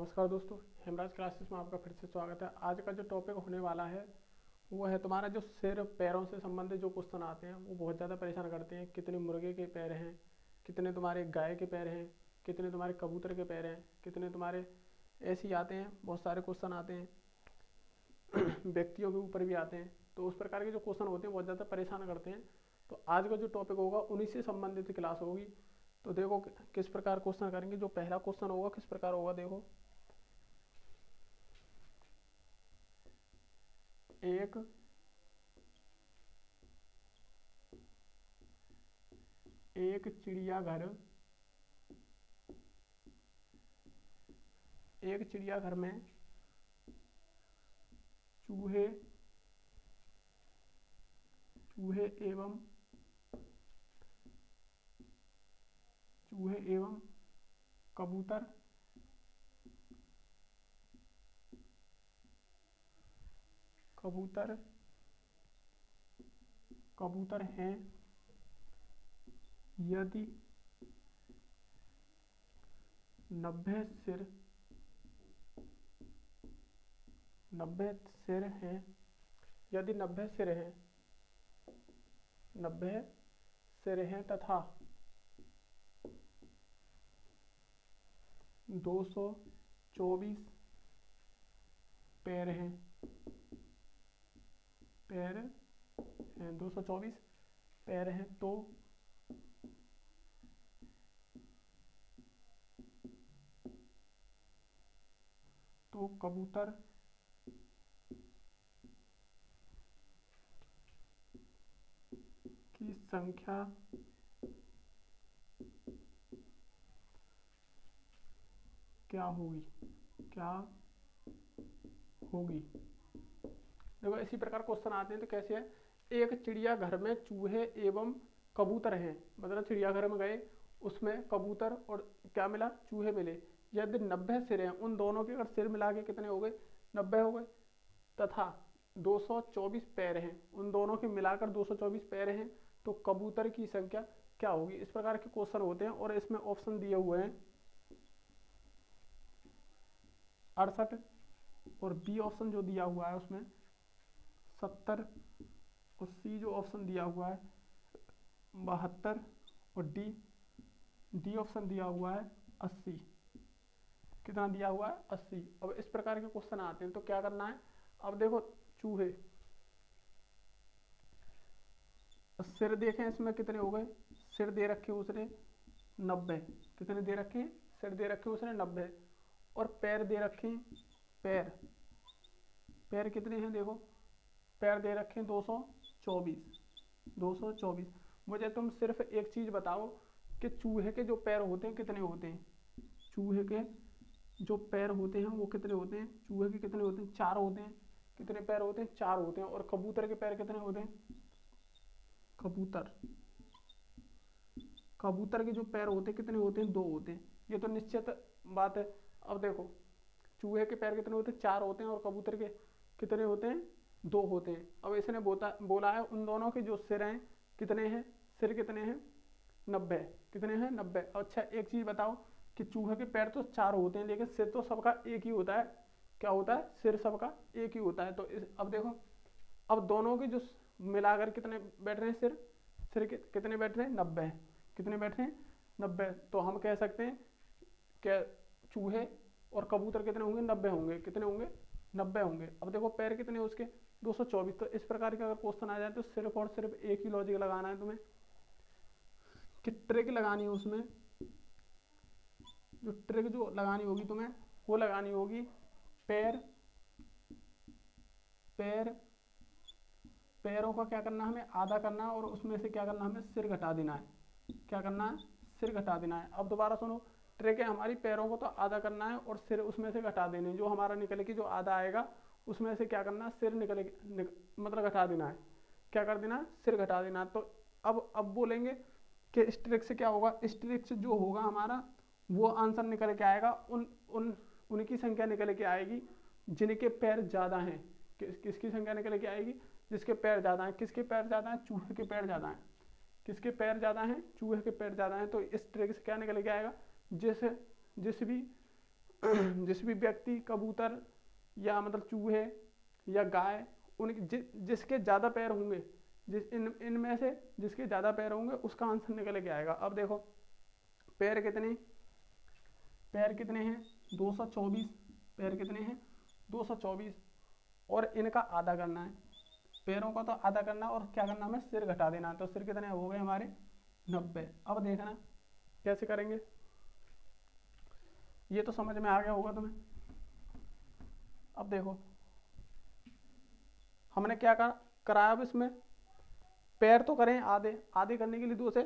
नमस्कार दोस्तों, हेमराज क्लासेस में आपका फिर से स्वागत है। आज का जो टॉपिक होने वाला है वो है तुम्हारा जो सिर पैरों से संबंधित जो क्वेश्चन आते हैं वो बहुत ज़्यादा परेशान करते हैं। कितने मुर्गे के पैर हैं, कितने तुम्हारे गाय के पैर हैं, कितने तुम्हारे कबूतर के पैर हैं, कितने तुम्हारे ऐसे ही आते हैं। बहुत सारे क्वेश्चन आते हैं व्यक्तियों के ऊपर भी आते हैं। तो उस प्रकार के जो क्वेश्चन होते हैं बहुत ज़्यादा परेशान करते हैं। तो आज का जो टॉपिक होगा उन्हीं से संबंधित क्लास होगी। तो देखो किस प्रकार क्वेश्चन करेंगे। जो पहला क्वेश्चन होगा किस प्रकार होगा, देखो एक एक चिड़ियाघर एक चिड़ियाघर में चूहे चूहे एवं चूहे एवं कबूतर कबूतर कबूतर हैं। यदि 90 सिर हैं, यदि 90 सिर हैं तथा 224 पैर हैं 224 पैर हैं तो कबूतर की संख्या क्या होगी। देखो इसी प्रकार क्वेश्चन आते हैं। तो कैसे है, एक चिड़ियाघर में चूहे एवं कबूतर हैं, मतलब चिड़ियाघर में गए, उसमें कबूतर और क्या मिला, चूहे मिले। यदि 90 सिर हैं, उन दोनों के अगर सिर मिला के कितने हो गए, 90 हो गए, तथा 224 पैर हैं, उन दोनों के मिलाकर 224 पैर हैं, तो कबूतर की संख्या क्या होगी। इस प्रकार के क्वेश्चन होते हैं और इसमें ऑप्शन दिए हुए हैं 68, और बी ऑप्शन जो दिया हुआ है उसमें 70, और सी जो ऑप्शन दिया हुआ है 72, और डी ऑप्शन दिया हुआ है 80। कितना दिया हुआ है, 80। अब इस प्रकार के क्वेश्चन आते हैं तो क्या करना है। अब देखो चूहे सिर देखें, इसमें कितने हो गए, सिर दे रखे उसने 90, कितने दे रखे, सिर दे रखे उसने 90, और पैर दे रखे, पैर कितने हैं, देखो पैर दे रखे 224। मुझे तुम सिर्फ एक चीज बताओ कि चूहे के जो पैर होते हैं कितने होते हैं। चूहे के जो पैर होते हैं वो कितने होते हैं, चूहे के कितने होते हैं, 4 होते हैं। कितने पैर होते हैं, 4 होते हैं। और कबूतर के पैर कितने होते हैं, कबूतर के जो पैर होते हैं कितने होते हैं, 2 होते हैं। ये तो निश्चित बात है। अब देखो चूहे के पैर कितने होते हैं, 4 होते हैं, और कबूतर के कितने होते हैं, 2 होते हैं। अब इसने बोला है उन दोनों के जो सिर हैं कितने हैं, सिर कितने हैं, 90। कितने हैं, 90। अच्छा एक चीज बताओ कि चूहे के पैर तो 4 होते हैं, लेकिन सिर तो सबका एक ही होता है। क्या होता है, सिर सबका एक ही होता है। तो अब देखो, अब दोनों के जो मिलाकर कितने बैठ रहे हैं, सिर कितने बैठ रहे हैं, 90। कितने बैठ रहे हैं, 90। तो हम कह सकते हैं कि चूहे और कबूतर कितने होंगे, 90 होंगे। कितने होंगे, 90 होंगे। अब देखो पैर कितने उसके, 224। तो इस प्रकार के अगर क्वेश्चन आ जाए तो सिर्फ और सिर्फ एक ही लॉजिक लगाना है तुम्हें, कि ट्रिक लगानी है उसमें। जो ट्रिक जो लगानी होगी तुम्हें वो लगानी होगी पैरों का क्या करना है, हमें आधा करना है, और उसमें से क्या करना है, हमें सिर घटा देना है। क्या करना है, सिर घटा देना है। अब दोबारा सुनो, ट्रिक है हमारी, पैरों को तो आधा करना है और सिर उसमें से घटा देने। जो हमारा निकले कि जो आधा आएगा उसमें से क्या करना है, सिर मतलब घटा देना है। क्या कर देना है, सिर घटा देना है। तो अब बोलेंगे कि इस ट्रिक से क्या होगा, इस ट्रिक से जो होगा हमारा वो आंसर निकल के आएगा, उनकी संख्या निकल के आएगी जिनके पैर ज्यादा हैं। किसकी संख्या निकल के आएगी, जिसके पैर ज्यादा हैं। किसके पैर ज्यादा हैं, चूहे के पैर ज्यादा हैं। किसके पैर ज्यादा हैं, चूहे के पैर ज्यादा हैं। तो इस ट्रिक से क्या निकल के आएगा, जिस भी जिस भी व्यक्ति कबूतर या मतलब चूहे या गाय, उनके जिसके ज़्यादा पैर होंगे, जिस इनमें से जिसके ज़्यादा पैर होंगे उसका आंसर निकल के आएगा। अब देखो पैर कितने हैं 224, पैर कितने हैं 224, और इनका आधा करना है, पैरों का तो आधा करना और क्या करना हमें, सिर घटा देना है। तो सिर कितने हो गए हमारे 90। अब देखना कैसे करेंगे, ये तो समझ में आ गया होगा तुम्हें। अब देखो हमने क्या कराया, अब इसमें पैर तो करें आधे, आधे करने के लिए 2 से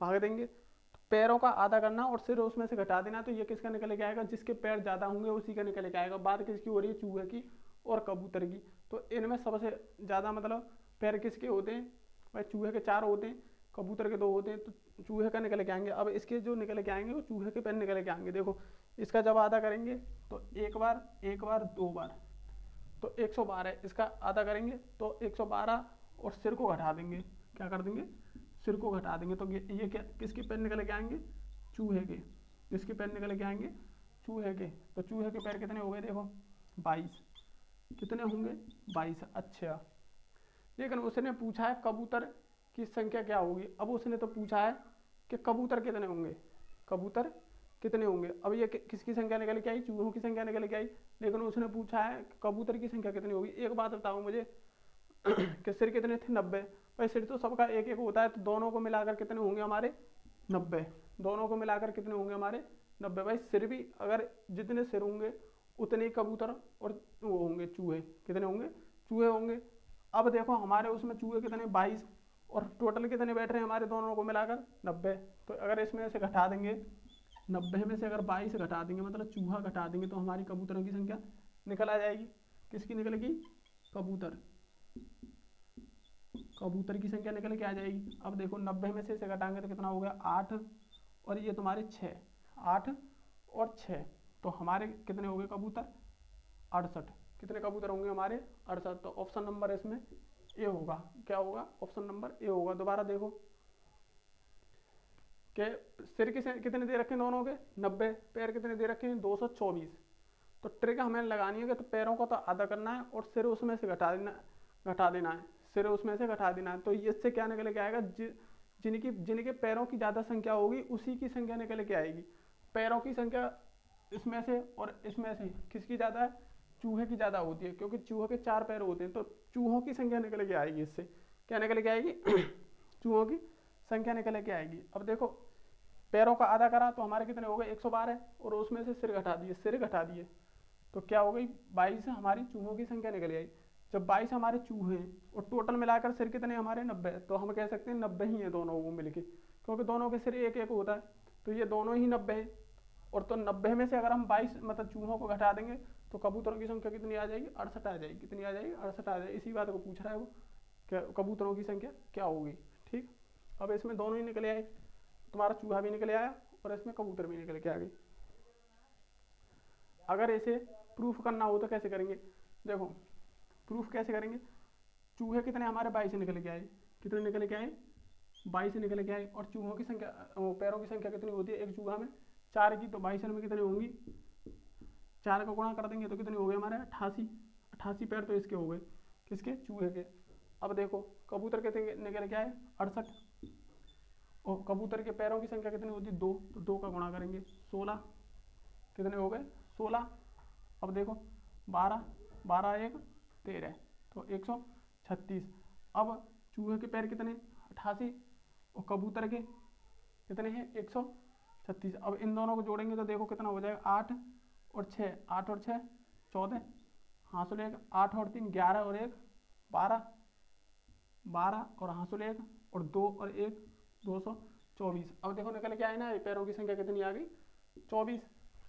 भाग देंगे, तो पैरों का आधा करना और सिर उसमें से घटा देना। तो ये किसका निकल के आएगा, जिसके पैर ज़्यादा होंगे उसी का निकल के आएगा। बात किसकी हो रही है, चूहे की और कबूतर की। तो इनमें सबसे ज़्यादा मतलब पैर किसके होते हैं भाई, चूहे के 4 होते हैं, कबूतर के 2 होते हैं, तो चूहे का निकल के आएंगे। अब इसके जो निकल के आएंगे वो चूहे के पैर निकल के आएंगे। देखो इसका जब आधा करेंगे तो एक बार 2 बार, तो 112। इसका आधा करेंगे तो 112 और सिर को घटा देंगे, क्या कर देंगे, सिर को घटा देंगे। तो ये क्या, किसके पैर निकल के आएंगे, चूहे के। किसके पैर निकल के आएंगे, चूहे के। तो चूहे के पैर कितने हो गए, देखो 22, कितने होंगे 22। अच्छा, लेकिन उसने पूछा है कबूतर की संख्या क्या होगी। अब उसने तो पूछा है कि कबूतर कितने होंगे, कबूतर कितने होंगे। अब ये किसकी संख्या निकल के आई, चूहों की संख्या निकल के आई, लेकिन उसने पूछा है कबूतर की संख्या कितनी होगी। एक बात बताओ मुझे कि सिर कितने थे 90, भाई सिर तो सबका एक एक होता है, तो दोनों को मिलाकर कितने होंगे हमारे 90, दोनों को मिलाकर कितने होंगे हमारे 90। भाई सिर भी अगर जितने सिर होंगे उतने ही कबूतर और वो होंगे चूहे, कितने होंगे, चूहे होंगे। अब देखो हमारे उसमें चूहे कितने 22, और टोटल कितने बैठ रहे हैं हमारे दोनों को मिलाकर 90। तो अगर इसमें से घटा देंगे 90 में से अगर 22 घटा देंगे, मतलब चूहा घटा देंगे, तो हमारी कबूतरों की संख्या निकल आ जाएगी। किसकी निकलेगी, कबूतर की संख्या निकल के आ जाएगी। अब देखो 90 में से इसे घटाएंगे तो कितना हो गया 8, और ये तुम्हारे 6, 8 और 6, तो हमारे कितने हो गए कबूतर 68। कितने कबूतर होंगे हमारे 68। तो ऑप्शन नंबर इसमें ए होगा। क्या होगा, ऑप्शन नंबर ए होगा। दोबारा देखो कि सिर कितने दे रखे हैं दोनों के 90, पैर कितने दे रखे हैं 224। तो ट्रिक हमें लगानी है कि तो पैरों का तो आधा करना है और सिर उसमें से घटा देना है, सिर उसमें से घटा देना है। तो इससे क्या निकल के आएगा, जिनके पैरों की ज़्यादा संख्या होगी उसी की संख्या निकल के आएगी। पैरों की संख्या इसमें से और इसमें से किसकी ज़्यादा है, चूहे की ज़्यादा होती है, क्योंकि चूहों के 4 पैर होते हैं। तो चूहों की संख्या निकल के आएगी, इससे क्या निकल के आएगी चूहों की संख्या निकल के आएगी। अब देखो पैरों का आधा करा तो हमारे कितने हो गए 112, और उसमें से सिर घटा दिए, तो क्या हो गई 22 हमारी चूहों की संख्या निकल आई। जब 22 हमारे चूहे हैं और टोटल मिलाकर सिर कितने हमारे 90, तो हम कह सकते हैं 90 ही है दोनों को मिलके, क्योंकि दोनों के सिर एक एक होता है, तो ये दोनों ही 90 है। और तो 90 में से अगर हम 22 मतलब चूहों को घटा देंगे तो कबूतरों की संख्या कितनी आ जाएगी 68 आ जाएगी। कितनी आ जाएगी 68 आ जाएगी। इसी बात को पूछ रहा है वो, क्या कबूतरों की संख्या क्या होगी। ठीक, अब इसमें दोनों ही निकले आए, तुम्हारा चूहा भी निकले आया और इसमें कबूतर भी निकल के आ गई। अगर इसे प्रूफ करना हो तो कैसे करेंगे, देखो प्रूफ कैसे करेंगे। चूहे कितने हमारे 22 निकल के आए, कितने निकल के आए 22 निकल के आए, और चूहों की संख्या पैरों की संख्या कितनी होती है एक चूहा में 4 की, तो 22 में कितनी होंगी 4 का गुणा कर देंगे तो कितने हो गए हमारे 88 पैर तो इसके हो गए, किसके, चूहे के। अब देखो कबूतर कितने निकल के आए 68, और कबूतर के पैरों की संख्या कितनी होती है 2, तो 2 का गुणा करेंगे 16, कितने हो गए 16। अब देखो 12 12 1 13, तो 136। अब चूहे के पैर कितने 88 और कबूतर के कितने हैं 136। अब इन दोनों को जोड़ेंगे तो देखो कितना हो जाएगा 8 और 6, 8 और 6 14, हासिल 1, 8 और 3 11 और 1 12, 12 और हासिल 1 और 2 और 1 224। अब देखो निकल के आए ना पैरों की संख्या कितनी आ गई 24,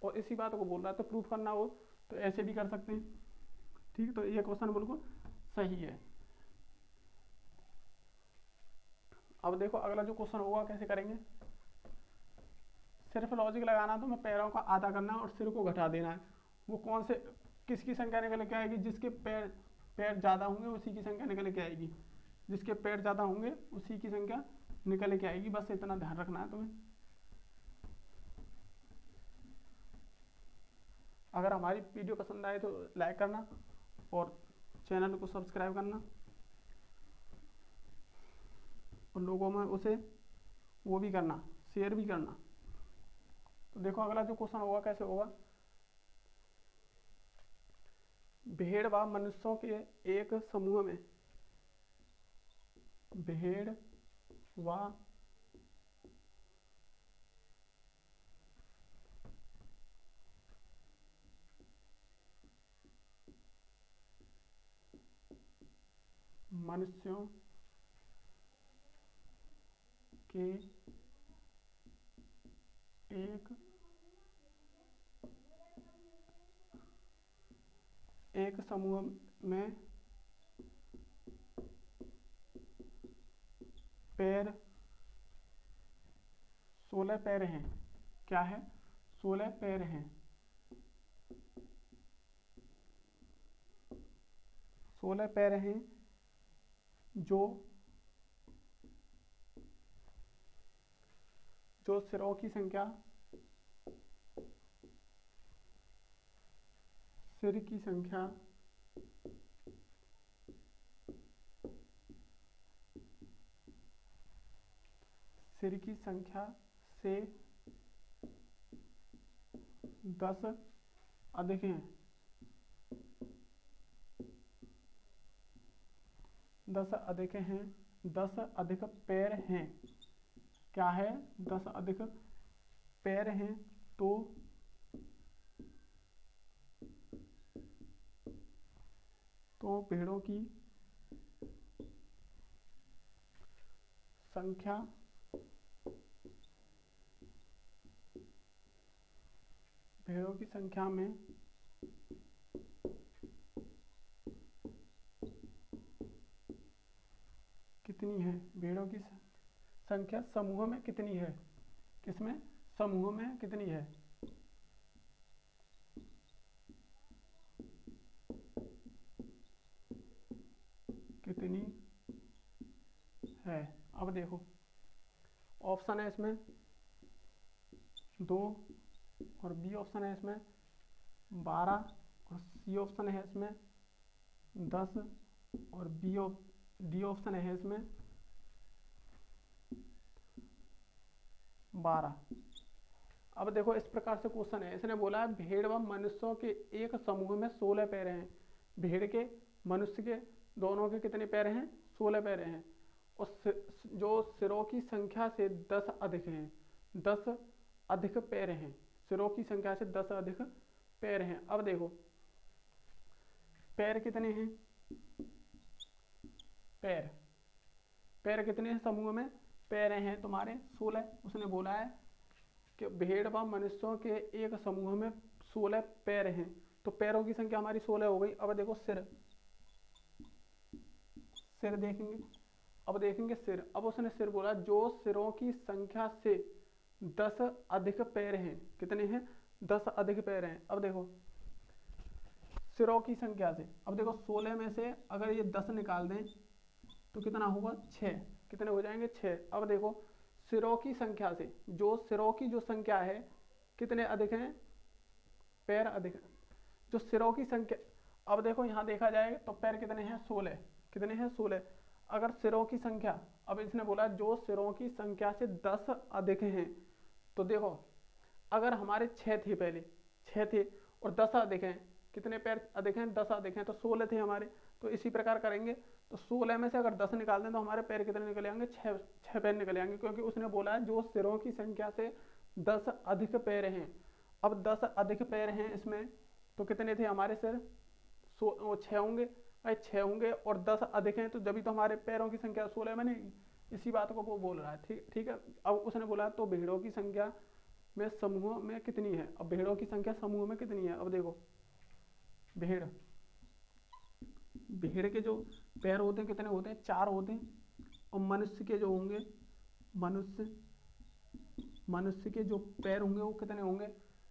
और इसी बात को बोल रहा है। तो प्रूफ करना हो तो ऐसे भी कर सकते हैं। ठीक, तो ये क्वेश्चन बिल्कुल सही है। अब देखो अगला जो क्वेश्चन होगा कैसे करेंगे, सिर्फ लॉजिक लगाना, तो मैं पैरों का आधा करना है और सिर को घटा देना है। वो कौन से किसकी संख्या निकल के आएगी, जिसके पैर ज़्यादा होंगे उसी की संख्या निकल के आएगी, जिसके पैर ज़्यादा होंगे उसी की संख्या निकल के आएगी। बस इतना ध्यान रखना है तुम्हें। अगर हमारी वीडियो पसंद आए तो लाइक करना और चैनल को सब्सक्राइब करना और लोगों में उसे वो भी करना, शेयर भी करना। तो देखो अगला जो क्वेश्चन होगा कैसे होगा, भेड़ व मनुष्यों के एक समूह में, भेड़ व मनुष्यों के एक समूह में पैर 16 पैर हैं। क्या है? 16 पैर हैं। 16 पैर हैं जो सिरों की संख्या, सिर की संख्या से 10 अधिक हैं। 10 अधिक हैं, 10 अधिक पैर हैं। क्या है? 10 अधिक पैर हैं तो भेड़ों की संख्या में कितनी है? भेड़ों की संख्या समूह में कितनी है? किसमें? समूह में कितनी है? कितनी है? अब देखो ऑप्शन है इसमें 2 और बी ऑप्शन है इसमें 12 और सी ऑप्शन है इसमें 10 और डी ऑप्शन है इसमें 12। अब देखो इस प्रकार से क्वेश्चन है, इसने बोला है भेड़ व मनुष्यों के एक समूह में 16 पैर हैं। भेड़ के मनुष्य के दोनों के कितने पैर हैं? 16 पैर हैं और जो सिरों की संख्या से 10 अधिक हैं, 10 अधिक पैर हैं। सिरों की संख्या से 10 अधिक पैर हैं। अब देखो पैर कितने हैं? पैर कितने हैं समूह में? पैर हैं तुम्हारे 16। उसने बोला है कि भेड़ व मनुष्यों के एक समूह में 16 पैर हैं, तो पैरों की संख्या हमारी 16 हो गई। अब देखो सिर देखेंगे, अब देखेंगे सिर। अब उसने सिर बोला जो सिरों की संख्या से 10 अधिक पैर हैं। कितने हैं? 10 अधिक पैर हैं। अब देखो सिरों की संख्या से, अब देखो 16 में से अगर ये 10 निकाल दें तो कितना होगा? 6। कितने हो जाएंगे? 6। अब देखो सिरों की संख्या से, जो सिरों की जो संख्या है कितने अधिक हैं? पैर अधिक हैं। जो सिरों की संख्या, अब देखो यहाँ देखा जाए तो पैर कितने हैं? 16। कितने हैं? 16। अगर सिरों की संख्या, अब इसने बोला जो सिरों की संख्या से 10 अधिक हैं, तो देखो अगर हमारे 6 थे, पहले 6 थे और 10 अधिक हैं, कितने पैर अधिक हैं? 10 अधिक हैं, तो 16 थे हमारे। तो इसी प्रकार करेंगे तो 16 में से अगर 10 निकाल दें तो हमारे पैर कितने निकल आएंगे? 6 पैर निकल आएंगे, क्योंकि उसने बोला है जो सिरों की संख्या से 10 अधिक पैर हैं। अब 10 अधिक पैर हैं इसमें, तो कितने थे हमारे सिर? 6 होंगे भाई, 6 होंगे और 10 अधिक हैं, तो जब तो हमारे पैरों की संख्या 16 बनेगी। इसी बात को वो बोल रहा है। ठीक है। अब उसने बोला तो भेड़ों की संख्या में समूह में कितनी है? अब भेड़ों की संख्या समूह में कितनी है? अब देखो भेड़ के जो पैर होते हैं कितने होते हैं? 4 होते हैं। और मनुष्य के जो होंगे, मनुष्य के जो पैर होंगे वो कितने होंगे?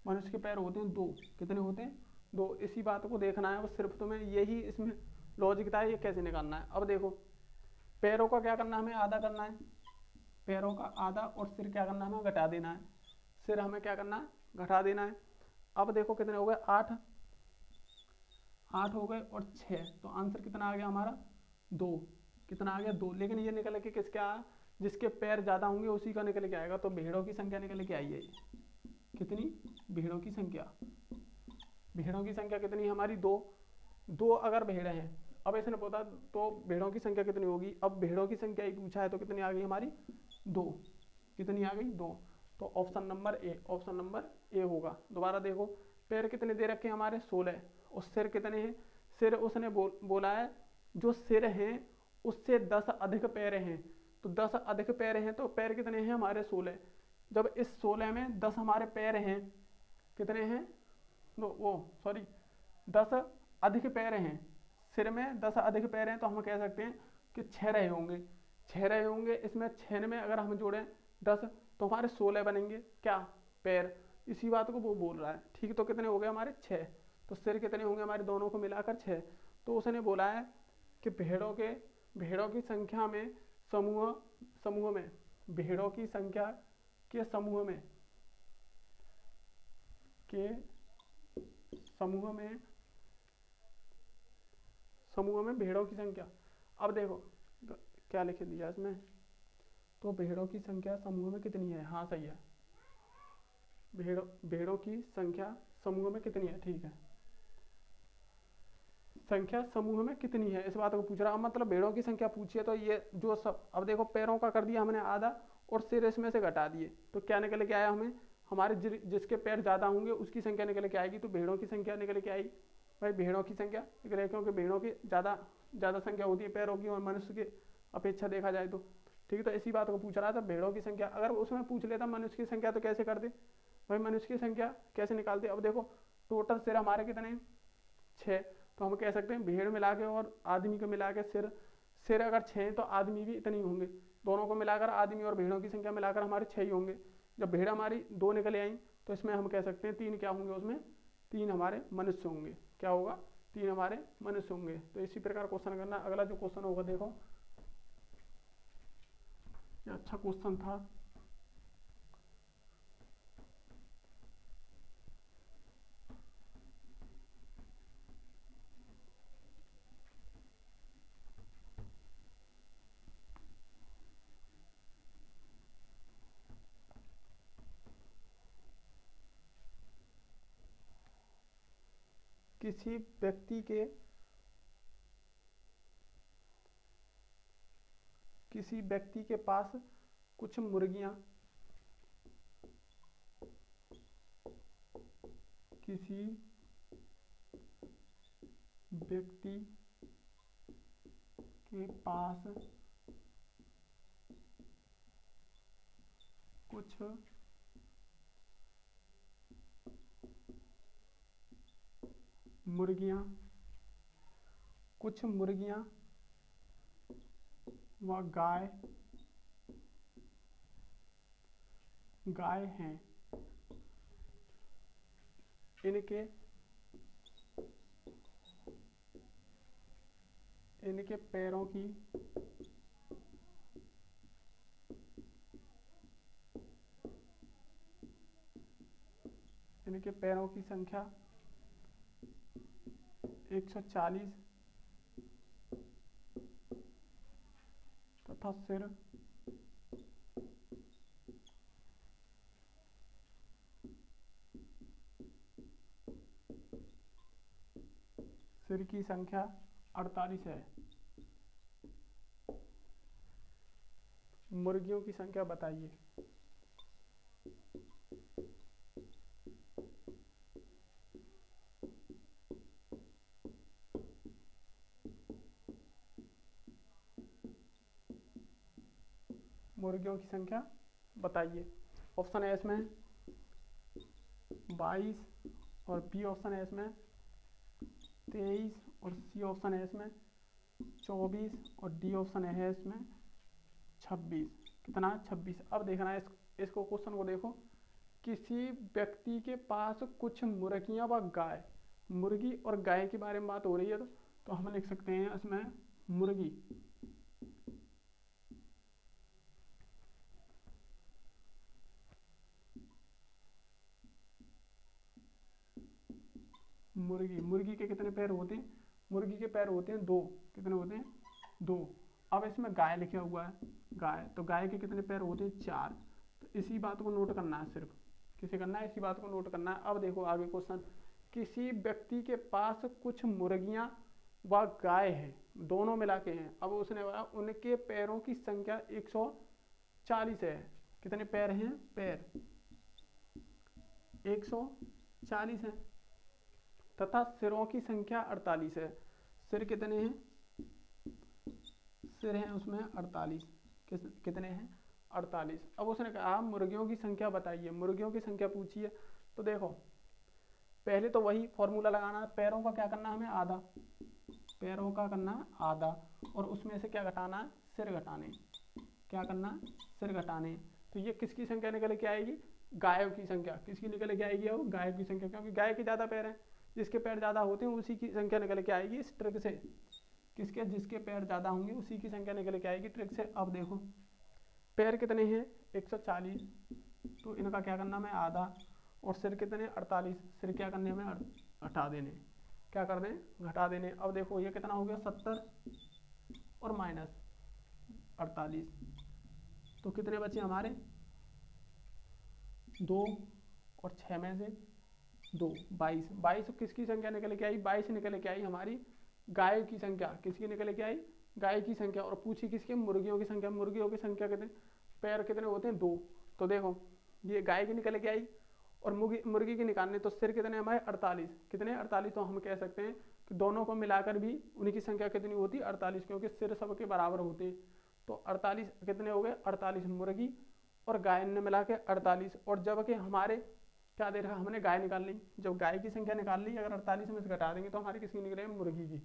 मनुष्य के पैर होते हैं 2। कितने होते हैं? 2। इसी बात को देखना है, वो सिर्फ तुम्हें यही इसमें लॉजिक था, ये कैसे निकालना है। अब देखो पैरों का क्या करना है? हमें आधा करना है, पैरों का आधा, और सिर क्या करना है? हमें घटा देना है। सिर हमें क्या करना है? घटा देना है। अब देखो कितने हो गए, 8, 8 हो गए और 6, तो आंसर कितना आ गया हमारा, 2। कितना आ गया, 2। लेकिन ये निकल के किसका आया, जिसके पैर ज़्यादा होंगे उसी का निकल के आएगा। तो भेड़ों की संख्या निकल के आई है ये। कितनी, भेड़ों की संख्या, भेड़ों की संख्या कितनी है हमारी, 2। 2 अगर भेड़ें हैं, अब इसने बोला तो भेड़ों की संख्या कितनी होगी। अब भेड़ों की संख्या ही पूछा है तो कितनी आ गई हमारी, 2। कितनी आ गई, 2। तो ऑप्शन नंबर ए, ऑप्शन नंबर ए होगा। दोबारा देखो, पैर कितने दे रखे हैं हमारे, 16। और सिर कितने हैं, सिर उसने बोला है जो सिर हैं उससे 10 अधिक पैर हैं। तो 10 अधिक पैर हैं तो पैर कितने हैं हमारे, 16। जब इस 16 में 10 हमारे पैर हैं, कितने हैं, वो सॉरी 10 अधिक पैर हैं, सिर में 10 अधिक पैर हैं, तो हम कह सकते हैं कि 6 रहे होंगे। 6 रहे होंगे, इसमें 6 में अगर हम जोड़ें 10 तो हमारे 16 बनेंगे क्या, पैर। इसी बात को वो बोल रहा है, ठीक। तो कितने हो गए हमारे, 6। तो सिर कितने होंगे हमारे दोनों को मिलाकर, 6। तो उसने बोला है कि भेड़ों की संख्या में समूह में, भेड़ों की संख्या के समूह में समूह में भेड़ों की संख्या। अब देखो क्या लिख दिया इसमें, तो भेड़ों की संख्या समूह में कितनी है, हाँ सही है, भेड़ों की संख्या समूह में कितनी है, ठीक है। संख्या समूह में कितनी है, इस बात को पूछ रहा है। मतलब भेड़ों की संख्या पूछिए तो ये जो सब, अब देखो पैरों का कर दिया हमने आधा और सिर इसमें से घटा दिए, तो क्या निकल के आया हमें, हमारे जिसके पैर ज़्यादा होंगे उसकी संख्या निकल के आएगी। तो भेड़ों की संख्या निकल के आएगी भाई, भेड़ों की संख्या निकल, क्योंकि भेड़ों की ज़्यादा संख्या होती है पैरों की और मनुष्य की अपेक्षा देखा जाए तो, ठीक है। तो इसी बात को पूछ रहा था, भेड़ों की संख्या। अगर उसमें पूछ लेता मनुष्य की संख्या तो कैसे कर दे भाई, मनुष्य की संख्या कैसे निकालते। अब देखो टोटल सिर हमारे कितने हैं, 6। तो हम कह सकते हैं भेड़ मिला के और आदमी को मिला के सिर अगर 6 हैं तो आदमी भी इतने ही होंगे। दोनों को मिलाकर आदमी और भेड़ों की संख्या मिलाकर हमारे 6 ही होंगे। जब भेड़ हमारी 2 निकल आई तो इसमें हम कह सकते हैं 3 क्या होंगे, उसमें 3 हमारे मनुष्य होंगे। क्या होगा, 3 हमारे मनुष्य होंगे। तो इसी प्रकार क्वेश्चन करना। अगला जो क्वेश्चन होगा देखो, ये अच्छा क्वेश्चन था। किसी व्यक्ति के पास कुछ मुर्गियां, किसी व्यक्ति के पास कुछ मुर्गियां व गाय हैं। इनके पैरों की संख्या 140 तथा सिर की संख्या 48 है। मुर्गियों की संख्या बताइए। मुर्गियों की संख्या बताइए। ऑप्शन है इसमें 22 और बी ऑप्शन है इसमें 23 और सी ऑप्शन है इसमें 24 और डी ऑप्शन है इसमें 26। कितना, 26। अब देखना है इसको क्वेश्चन को देखो, किसी व्यक्ति के पास कुछ मुर्गियां व गाय, मुर्गी और गाय के बारे में बात हो रही है तो हम लिख सकते हैं इसमें मुर्गी मुर्गी, मुर्गी के कितने पैर होते हैं? मुर्गी के पैर होते हैं दो। कितने होते हैं? दो। अब इसमें गाय लिखा हुआ है, गाय, तो गाय के कितने पैर होते हैं? चार। तो इसी बात को नोट करना है, सिर्फ किसे करना है? इसी बात को नोट करना है। अब देखो आगे क्वेश्चन, किसी व्यक्ति के पास कुछ मुर्गियां व गाय है, दोनों मिला के हैं। अब उसने बोला उनके पैरों की संख्या 140 है। कितने पैर हैं? पैर 140 है। तथा सिरों की संख्या 48 है। सिर कितने हैं? सिर हैं उसमें 48। कितने हैं? 48। अब उसने कहा मुर्गियों की संख्या बताइए, मुर्गियों की संख्या पूछी है। तो देखो पहले तो वही फॉर्मूला लगाना है, पैरों का क्या करना है हमें? आधा। पैरों का करना है आधा, और उसमें से क्या घटाना है? सिर घटाने। क्या करना है? सिर घटाने। तो ये किसकी संख्या निकल के आएगी? गायों की संख्या। किसकी निकल के आएगी? अब गाय की संख्या, क्योंकि गाय के ज़्यादा पैर हैं, जिसके पैर ज़्यादा होते हैं उसी की संख्या निकल के आएगी इस ट्रिक से। किसके? जिसके पैर ज़्यादा होंगे उसी की संख्या निकल के आएगी ट्रिक से। अब देखो पैर कितने हैं? 140, तो इनका क्या करना है? आधा। और सिर कितने? 48। सिर क्या करने में? घटा देने। क्या कर दें? घटा देने। अब देखो ये कितना हो गया? 70 और माइनस 48, तो कितने बचे हमारे? 2 और 6 में से 2, 22। 22 किसकी संख्या निकल के आई? 22 निकल के आई हमारी गाय की संख्या। किसकी निकल के आई? गाय की संख्या। और पूछी किसकी? मुर्गियों की संख्या। मुर्गियों की संख्या कितने? पैर कितने होते हैं? 2। तो देखो ये गाय की निकल के आई और मुर्गी की निकालने, तो सिर कितने हमारे? 48। कितने? 48। तो हम कह सकते हैं कि दोनों को मिलाकर भी उनकी संख्या कितनी होती है? 48, क्योंकि सिर सबके बराबर होते हैं। तो 48 कितने हो गए? 48 मुर्गी और गाय ने मिला के 48। और जबकि हमारे क्या दे रहा है? हमने गाय निकाल ली। जब गाय की संख्या निकाल ली, अगर 48 में से घटा देंगे तो हमारी किसकी निकलेगी? मुर्गी की।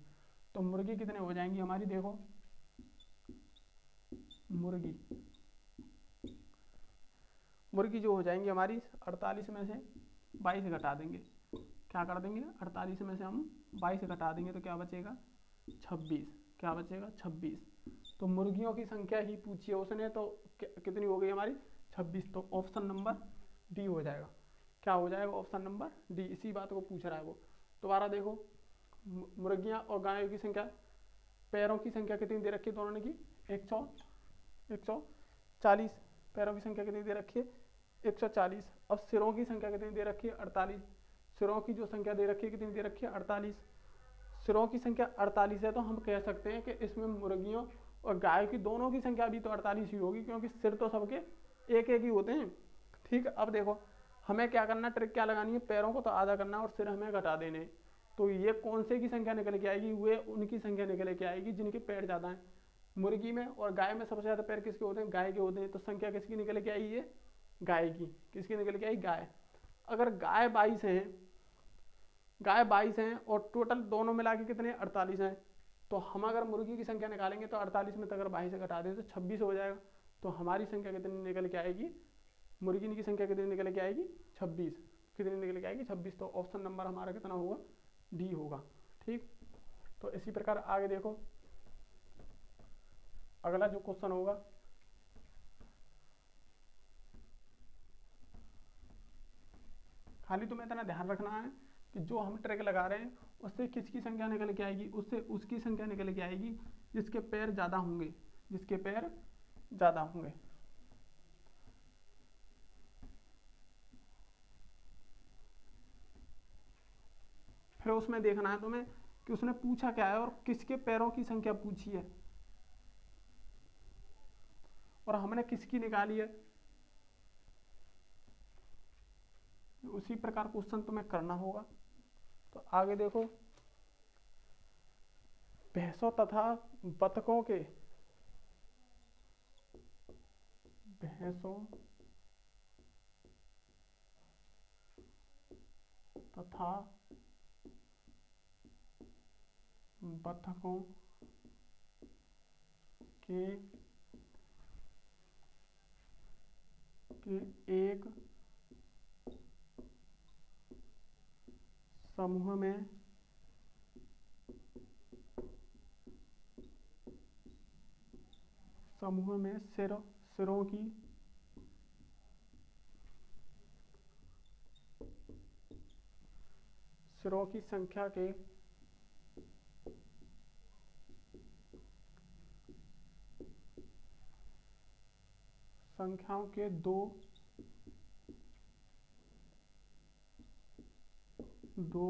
तो मुर्गी कितने हो जाएंगी हमारी? देखो मुर्गी जो हो जाएंगी हमारी 48 में से 22 घटा देंगे। क्या कर देंगे? 48 में से हम 22 घटा देंगे तो क्या बचेगा? 26। क्या बचेगा? 26। तो मुर्गियों की संख्या ही पूछी है उसने, तो कितनी हो गई हमारी? 26। तो ऑप्शन नंबर डी हो जाएगा। क्या हो जाएगा? Option number D. इसी बात को पूछ रहा है वो। दोबारा देखो मुर्गियां और गायों की संख्या, पैरों की संख्या कितनी दे रखी है दोनों ने की? 140। पैरों की संख्या कितनी दे रखी है? 140। अब सिरों की संख्या कितनी दे रखी है? 48। सिरों की जो संख्या दे रखी है कितनी दे रखी है? 48। सिरों की संख्या 48 है, तो हम कह सकते हैं कि इसमें मुर्गियों और गाय की दोनों की संख्या भी तो 48 ही होगी, क्योंकि सिर तो सबके एक एक ही होते हैं। ठीक है। अब देखो हमें क्या करना, ट्रिक क्या लगानी है? पैरों को तो आधा करना और सिर हमें घटा देने। तो ये कौन से की संख्या निकल के आएगी? वे उनकी संख्या निकल के आएगी जिनके पैर ज़्यादा हैं। मुर्गी में और गाय में सबसे ज़्यादा पैर किसके होते हैं? गाय के होते हैं। तो संख्या किसकी निकल के आई? ये गाय की। किसकी निकल के आई? गाय। अगर गाय 22 है, गाय 22 हैं और टोटल दोनों मिला के कितने? 48 हैं। तो हम अगर मुर्गी की संख्या निकालेंगे तो 48 में तो अगर 22 से घटा दें तो 26 हो जाएगा। तो हमारी संख्या कितनी निकल के आएगी? मुर्गी की संख्या कितनी निकल के आएगी? 26। कितनी निकल के आएगी? 26। तो ऑप्शन नंबर हमारा कितना होगा? डी होगा। ठीक। तो इसी प्रकार आगे देखो अगला जो क्वेश्चन होगा, खाली तुम्हें इतना ध्यान रखना है कि जो हम ट्रिक लगा रहे हैं उससे किसकी संख्या निकल के आएगी? उससे उसकी संख्या निकल के आएगी जिसके पैर ज़्यादा होंगे। जिसके पैर ज़्यादा होंगे। फिर उसमें देखना है तुम्हें कि उसने पूछा क्या है और किसके पैरों की संख्या पूछी है और हमने किसकी निकाली है। उसी प्रकार क्वेश्चन तुम्हें करना होगा। तो आगे देखो, भैंसों तथा बतखों के भैंसों तथा बतखों के एक समूह में सिरों की सिरों की संख्या के संख्याओं के दो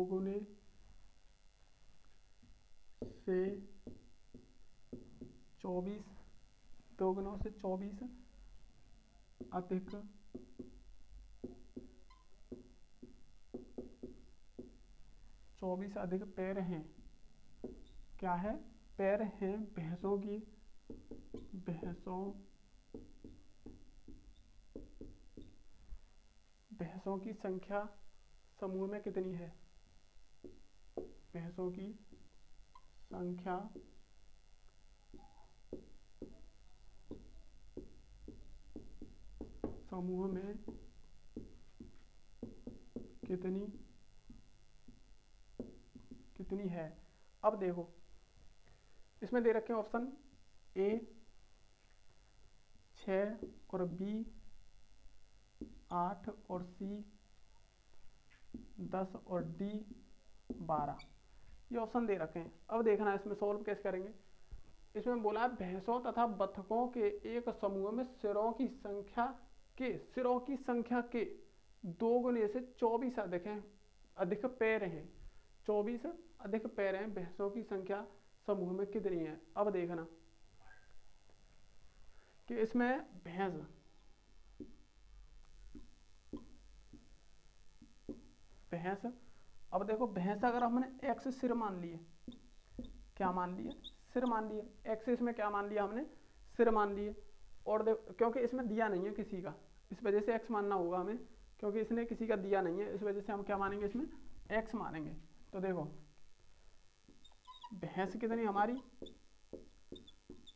गुने से 24 2 गुणों से 24 अधिक 24 अधिक पैर हैं। क्या है? पैर हैं भैंसों की संख्या समूह में कितनी है? भैंसों की संख्या समूह में कितनी है? अब देखो, इसमें दे रखे हैं ऑप्शन ए 6 और बी 8 और सी 10 और डी 12। ये ऑप्शन दे रखे हैं। अब देखना है इसमें सॉल्व कैसे करेंगे। इसमें बोला है भैंसों तथा बत्तखों के एक समूह में सिरों की संख्या के 2 गुने से 24 अधिक पैर हैं। 24 अधिक पैर हैं। भैंसों की संख्या समूह में कितनी है? अब देखना कि इसमें भैंस अब देखो, भैंस अगर हमने एक्स सिर मान लिए, क्या मान लिए? सिर मान लिए। एक्स इसमें क्या मान लिया हमने? सिर मान लिए। और देखो, क्योंकि इसमें दिया नहीं है किसी का, इस वजह से एक्स मानना होगा हमें, क्योंकि इसने किसी का दिया नहीं है, इस वजह से हम क्या मानेंगे? इसमें एक्स मानेंगे। तो देखो, भैंस कितनी हमारी?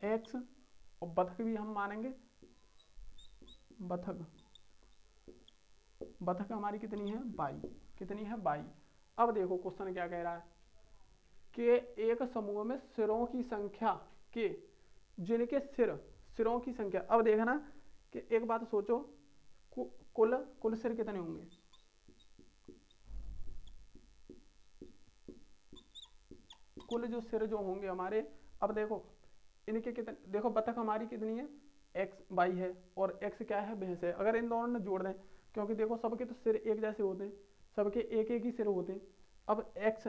एक्स। और बतख भी हम मानेंगे, बतख हमारी कितनी है? बाई। कितनी है? बाई। अब देखो क्वेश्चन क्या कह रहा है कि एक समूह में सिरों की संख्या के जिनके सिरों की संख्या। अब देखना कि एक बात सोचो, कुल सिर कितने होंगे? कुल जो सिर जो होंगे हमारे, अब देखो इनके कितने, देखो बतख हमारी कितनी है? एक्स बाई है, और एक्स क्या है? भैंस है। अगर इन दोनों ने जोड़ दें, क्योंकि देखो सबके तो सिर एक जैसे होते हैं, सबके एक एक ही सिर होते हैं। अब एक्स,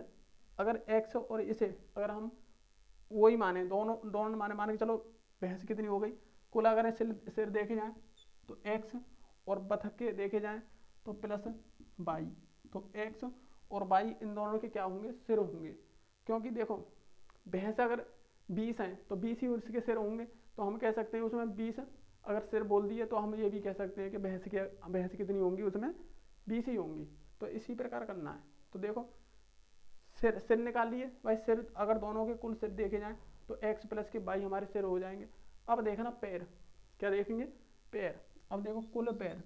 अगर एक्स और इसे अगर हम वही माने, दोनों माने के चलो, भैंस कितनी हो गई? कुल अगर सिर देखे जाए तो एक्स, और बतख के देखे जाए तो प्लस बाई। तो एक्स और बाई इन दोनों के क्या होंगे? सिर होंगे। क्योंकि देखो भैंस अगर 20 हैं तो 20 ही उसके सिर होंगे। तो हम कह सकते हैं उसमें 20 अगर सिर बोल दिए तो हम ये भी कह सकते हैं कि भैंस कितनी होंगी? उसमें 20 ही होंगी। तो इसी प्रकार करना है। तो देखो सिर निकाल लिए भाई। सिर अगर दोनों के कुल सिर देखे जाएं तो एक्स प्लस के बाई हमारे सिर हो जाएंगे। अब देखना पैर, क्या देखेंगे? पैर। अब देखो कुल पैर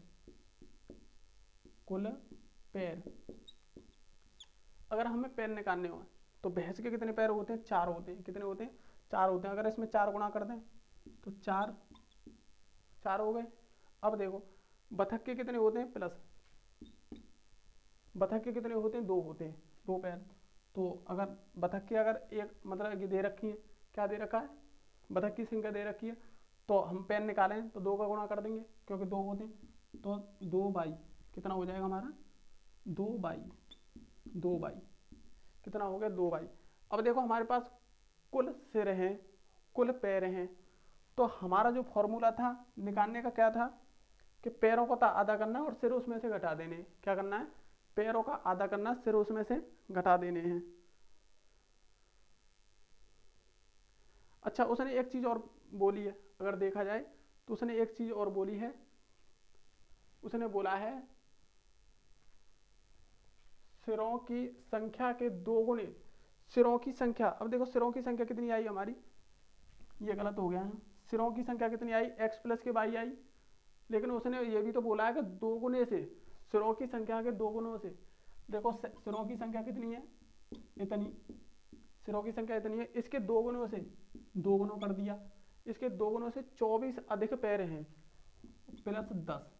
अगर हमें पैर निकालने हो तो भैंस के कितने पैर होते हैं? 4 होते हैं। कितने होते हैं? 4 होते हैं। अगर इसमें 4 गुणा कर दें तो 4 हो गए। अब देखो बतख के कितने होते हैं? प्लस बतख के कितने होते हैं? 2 होते हैं, 2 पैर। तो अगर बतख की अगर एक मतलब दे रखी है, क्या दे रखा है? बतख की संख्या दे रखी है, तो हम पैर निकालें तो 2 का गुणा कर देंगे, क्योंकि 2 होते हैं। तो 2 बाई कितना हो जाएगा हमारा? 2 बाई कितना हो गया? 2 बाई। अब देखो हमारे पास कुल सिर हैं, कुल पैर हैं, तो हमारा जो फॉर्मूला था निकालने का क्या था कि पैरों को आधा करना है और सिर उसमें से घटा देने हैं। क्या करना है? पैरों का आधा करना, सिर उसमें से घटा देने हैं। अच्छा, उसने एक चीज और बोली है, अगर देखा जाए तो उसने एक चीज और बोली है। उसने बोला है सिरों की संख्या के 2 गुने। सिरों की संख्या, अब देखो सिरों की संख्या कितनी आई हमारी? ये गलत हो गया है। सिरों की संख्या कितनी आई? एक्स प्लस के बाई आई। लेकिन उसने ये भी तो बोला है कि 2 गुने से, सिरों की संख्या के 2 गुणों से। देखो सिरों की संख्या कितनी है? इतनी। सिरों की संख्या इतनी है, इसके 2 गुणों से 2 गुणों कर दिया। इसके 2 गुणों से 24 अधिक पैर हैं प्लस 10।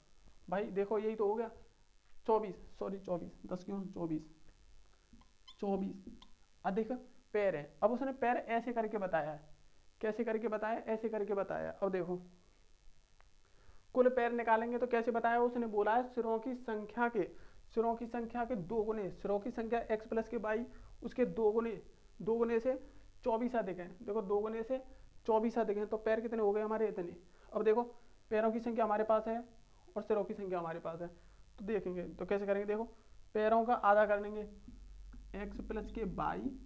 भाई देखो यही तो हो गया 24, सॉरी 24, 10 क्यों? 24 24 अधिक पैर है। अब उसने पैर ऐसे करके बताया है, कैसे करके बताया, ऐसे करके बताया। अब देखो कुल पैर निकालेंगे तो कैसे बताया, उसने बोला है सिरों की संख्या के, सिरों की संख्या के 2 गुने, सिरों की संख्या x प्लस के बाई उसके 2 गुने, 2 गुने से 24 अधिक है। देखो 2 गुने से 24 अधिक है तो पैर कितने हो गए हमारे, इतने। अब देखो पैरों की संख्या हमारे पास है और सिरों की संख्या हमारे पास है, तो देखेंगे तो कैसे करेंगे। देखो पैरों का आधा कर लेंगे, x प्लस के बाई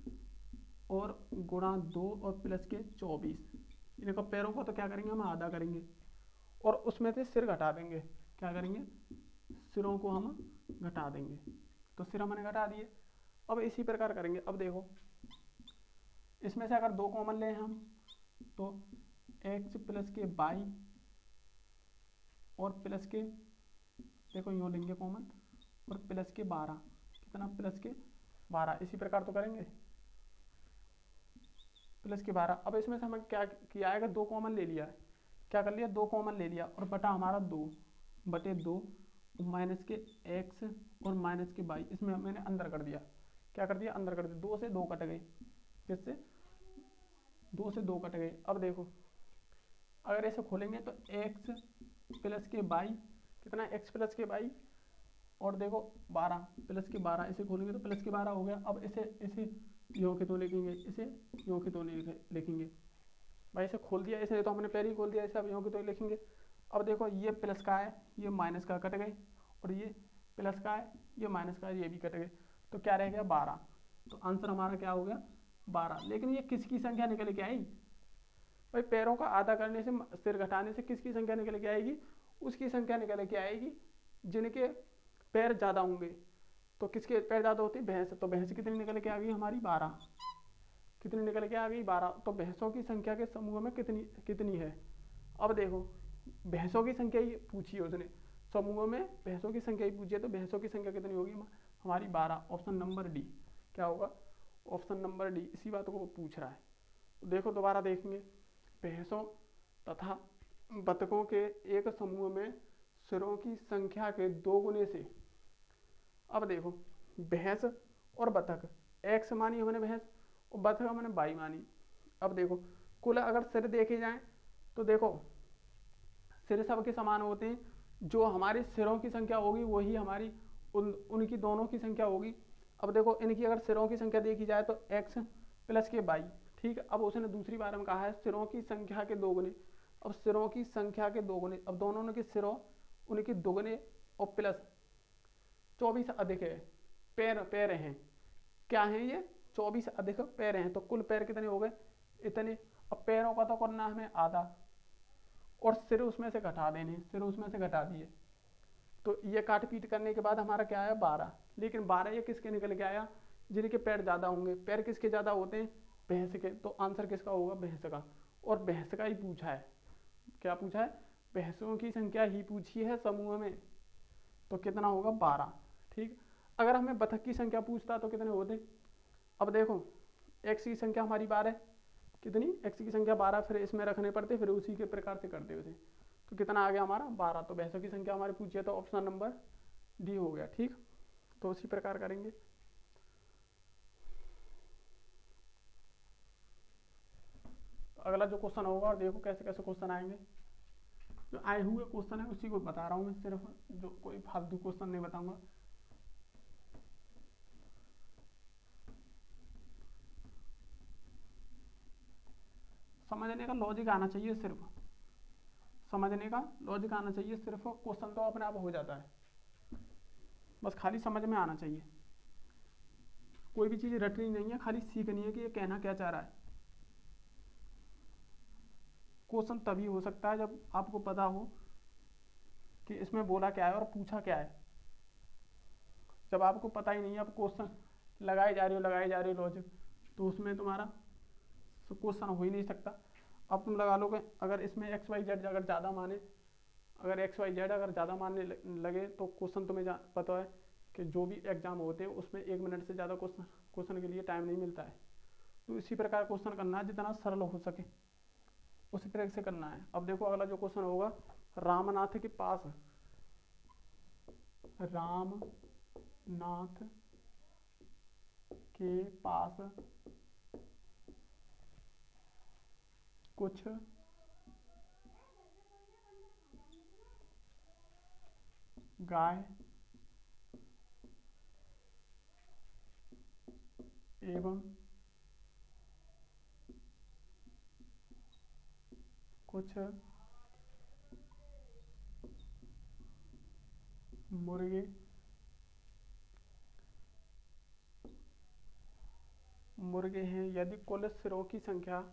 और गुणा 2 और प्लस के 24। देखो पैरों को तो क्या करेंगे हम आधा करेंगे और उसमें से सिर घटा देंगे। क्या करेंगे, सिरों को हम घटा देंगे, तो सिर हमने घटा दिए। अब इसी प्रकार करेंगे। अब देखो इसमें से अगर 2 कॉमन लें हम तो x प्लस के बाई और प्लस के, देखो यूँ लेंगे कॉमन, और प्लस के 12, कितना, प्लस के 12। इसी प्रकार तो करेंगे प्लस के 12। अब इसमें से हमें क्या किया है, 2 कॉमन ले लिया है, क्या कर लिया, 2 कॉमन ले लिया और बटा हमारा 2 बटे 2 माइनस के x और माइनस के बाई, इसमें मैंने अंदर कर दिया। क्या कर दिया, अंदर कर दिया। 2 से 2 कट गए, किससे, 2 से 2 कट गए। अब देखो अगर ऐसे खोलेंगे तो x प्लस के बाई, कितना, x प्लस के बाई और देखो 12 प्लस के 12, इसे खोलेंगे तो प्लस के 12 हो गया। अब इसे यों के तो लिखेंगे, इसे यों के तो लिखेंगे। भाई इसे खोल दिया, इसे तो हमने पहले ही खोल दिया, इसे अब यों के तो लिखेंगे। अब देखो ये प्लस का है, ये माइनस का, कट गए, और ये प्लस का है, ये माइनस का है, ये भी कट गए, तो क्या रह गया 12। तो आंसर हमारा क्या हो गया 12। लेकिन ये किसकी संख्या निकल के आई भाई, पैरों का आधा करने से, सिर घटाने से किसकी संख्या निकल के आएगी, उसकी संख्या निकल के आएगी जिनके पैर ज़्यादा होंगे। तो किसके पैर ज़्यादा होते हैं, भैंस, तो भैंस कितनी निकल के आ गई हमारी 12, कितनी निकल के आ गई 12। तो भैंसों की संख्या के समूह में कितनी है। अब देखो भैंसों की संख्या ही पूछी है उसने, समूह में भैंसों की संख्या ही पूछी है, तो भैंसों की संख्या कितनी होगी हमारी 12। ऑप्शन नंबर डी क्या होगा, ऑप्शन नंबर डी, इसी बात को पूछ रहा है। तो देखो दोबारा देखेंगे, भैंसों तथा बतखों के एक समूह में सिरों की संख्या के 2 गुने से। अब देखो भैंस और बतख, एक्स मानी हमने भैंस और बतख हमने बाई मानी। अब देखो कुल अगर सिर देखे जाएं तो देखो सिर सबके समान होते हैं, जो हमारी सिरों की संख्या होगी वही हमारी उनकी दोनों की संख्या होगी। अब देखो इनकी अगर सिरों की संख्या देखी जाए तो x प्लस के बाई, ठीक है। अब उसने दूसरी बार में कहा है सिरों की संख्या के 2 गुने। अब सिरों की संख्या के 2 गुने, अब दोनों के सिरों उनके 2 गुने और प्लस 24 अधिक है, पैर हैं, क्या हैं ये 24 अधिक पैर हैं। तो कुल पैर कितने हो गए, इतने। अब पैरों का तो करना हमें आधा और सिर उसमें से घटा देने, सिर उसमें से घटा दिए, तो ये काट पीट करने के बाद हमारा क्या आया 12। लेकिन 12 ये किसके निकल के आया, जिनके पैर ज़्यादा होंगे। पैर किसके ज़्यादा होते हैं, भैंस के, तो आंसर किसका होगा, भैंस का। और भैंस का ही पूछा है, क्या पूछा है, भैंसों की संख्या ही पूछी है समूह में, तो कितना होगा 12, ठीक। अगर हमें बतख की संख्या पूछता तो कितने होते। अब देखो एक्स की संख्या हमारी 12, कितनी, एक्स की संख्या 12, फिर इसमें रखने पड़ते, फिर उसी के प्रकार से करते उसे, तो कितना आ गया हमारा 12। तो भैंसों की संख्या हमारी पूछी है तो ऑप्शन नंबर डी हो गया, ठीक। तो उसी प्रकार करेंगे। तो अगला जो क्वेश्चन होगा, और देखो कैसे कैसे क्वेश्चन आएंगे, जो आए हुए क्वेश्चन है उसी को बता रहा हूँ मैं, सिर्फ जो कोई फालतू क्वेश्चन नहीं बताऊंगा। समझने का लॉजिक आना चाहिए, सिर्फ समझने का लॉजिक आना चाहिए, सिर्फ क्वेश्चन तो अपने आप हो जाता है, बस खाली समझ में आना चाहिए। कोई भी चीज़ रटनी नहीं है, खाली सीखनी है कि ये कहना क्या चाह रहा है। क्वेश्चन तभी हो सकता है जब आपको पता हो कि इसमें बोला क्या है और पूछा क्या है। जब आपको पता ही नहीं है, आप क्वेश्चन लगाए जा रहे हो लॉजिक, तो उसमें तुम्हारा क्वेश्चन हो ही नहीं सकता। अब तुम लगा लोगे अगर इसमें एक्स वाई जेड अगर ज़्यादा माने, अगर एक्स वाई जेड अगर ज़्यादा मानने लगे तो क्वेश्चन तुम्हें पता है कि जो भी एग्जाम होते हैं उसमें 1 मिनट से ज़्यादा क्वेश्चन के लिए टाइम नहीं मिलता है। तो इसी प्रकार क्वेश्चन करना है, जितना सरल हो सके उसी तरह से करना है। अब देखो अगला जो क्वेश्चन होगा, रामनाथ के पास, रामनाथ के पास कुछ गाय एवं कुछ मुर्गे हैं। यदि कुल सिरों की संख्या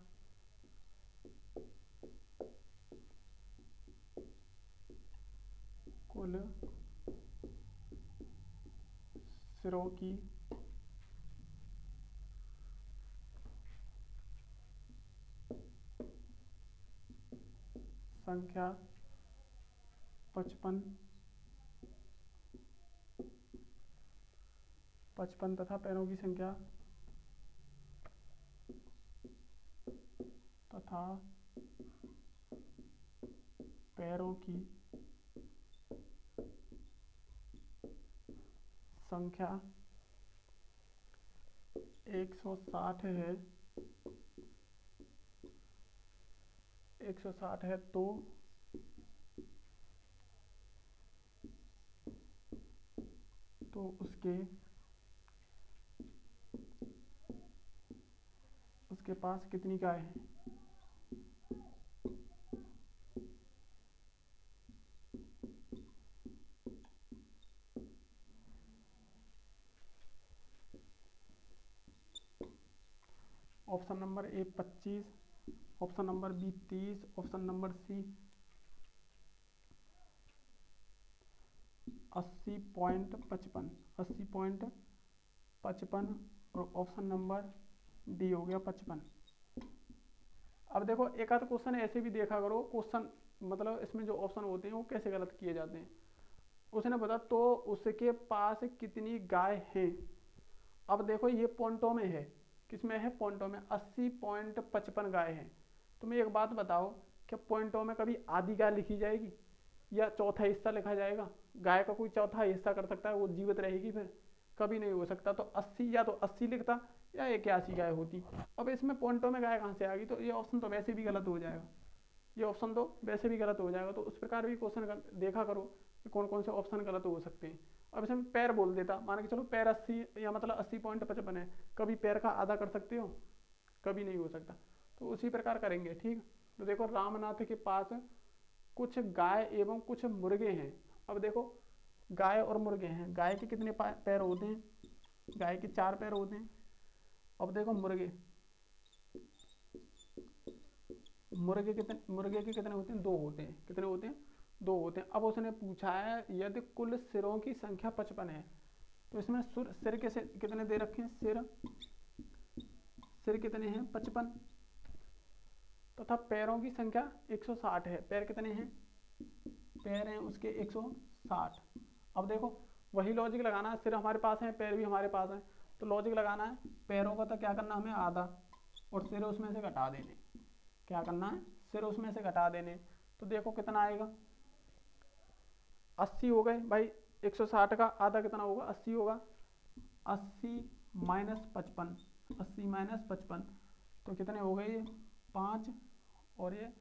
संख्या 55 तथा पैरों की संख्या पैरों की संख्या 160 है 160 है तो उसके पास कितनी गाय है। Option number A 25, option number B 30, option number C 80.55 और ऑप्शन नंबर डी हो गया 55। अब देखो एक आध क्वेश्चन ऐसे भी देखा करो, क्वेश्चन मतलब इसमें जो ऑप्शन होते हैं वो कैसे गलत किए जाते हैं। उसने बता तो उसके पास कितनी गाय है। अब देखो ये पॉइंटों में है, किसमें है, पॉइंटों में 80.55 गाय है। तुम्हें एक बात बताओ, क्या पॉइंटों में कभी आधी गाय लिखी जाएगी या चौथा हिस्सा लिखा जाएगा। गाय का कोई चौथा हिस्सा कर सकता है, वो जीवित रहेगी, फिर कभी नहीं हो सकता। तो 80 या तो 80 लिखता या 81 गाय होती। अब इसमें पॉइंटों में गाय कहाँ से आ गई, तो ये ऑप्शन तो वैसे भी गलत हो जाएगा, ये ऑप्शन तो वैसे भी गलत हो जाएगा। तो उस प्रकार भी क्वेश्चन देखा करो कि कौन कौन से ऑप्शन गलत हो सकते हैं। अब इसमें पैर बोल देता, मान के चलो पैर 80 या मतलब 80.55 है, कभी पैर का आधा कर सकते हो, कभी नहीं हो सकता। तो उसी प्रकार करेंगे, ठीक। तो देखो रामनाथ के पास कुछ गाय एवं कुछ मुर्गे हैं। अब देखो गाय और मुर्गे हैं, गाय के कितने पैर होते हैं, गाय के 4 पैर होते हैं। अब देखो मुर्गे के कितने होते हैं, 2 होते हैं। कितने होते हैं, 2 होते हैं। अब उसने पूछा है यदि कुल सिरों की संख्या 55 है, तो इसमें सिर कैसे कितने दे रखे हैं, सिर कितने हैं 55 तथा पैरों की संख्या 160 है। पैर कितने हैं, पैर हैं उसके 160। अब देखो वही लॉजिक लगाना है, सिर हमारे पास है, पैर भी हमारे पास है, तो लॉजिक लगाना है। पैरों का तो क्या करना हमें आधा और सिर उसमें से घटा देने। क्या करना है, सिर उसमें से घटा देने। तो देखो कितना आएगा, 80 हो गए भाई। 160 का आधा कितना होगा, 80 होगा। 80 माइनस 55 तो कितने हो गए, ये 5 और ये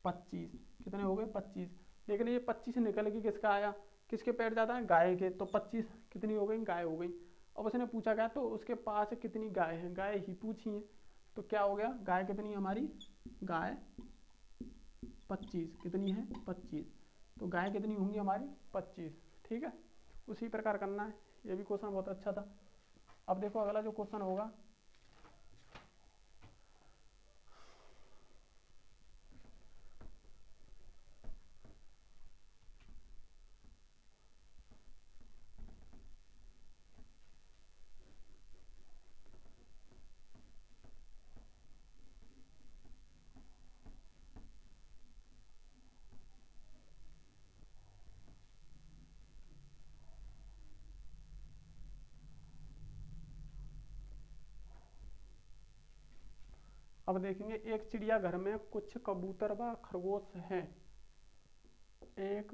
25, कितने हो गए 25। लेकिन ये 25 निकल के किसका आया, किसके पैर ज़्यादा है, गाय के। तो 25 कितनी हो गई, गाय हो गई। अब उसने पूछा गया तो उसके पास कितनी गाय है, गाय ही पूछी है। तो क्या हो गया, गाय कितनी है हमारी, गाय 25, कितनी है 25। तो गाय कितनी होंगी हमारी 25, ठीक है। उसी प्रकार करना है। ये भी क्वेश्चन बहुत अच्छा था। अब देखो अगला जो क्वेश्चन होगा, अब देखेंगे एक चिड़ियाघर में कुछ कबूतर व खरगोश हैं। एक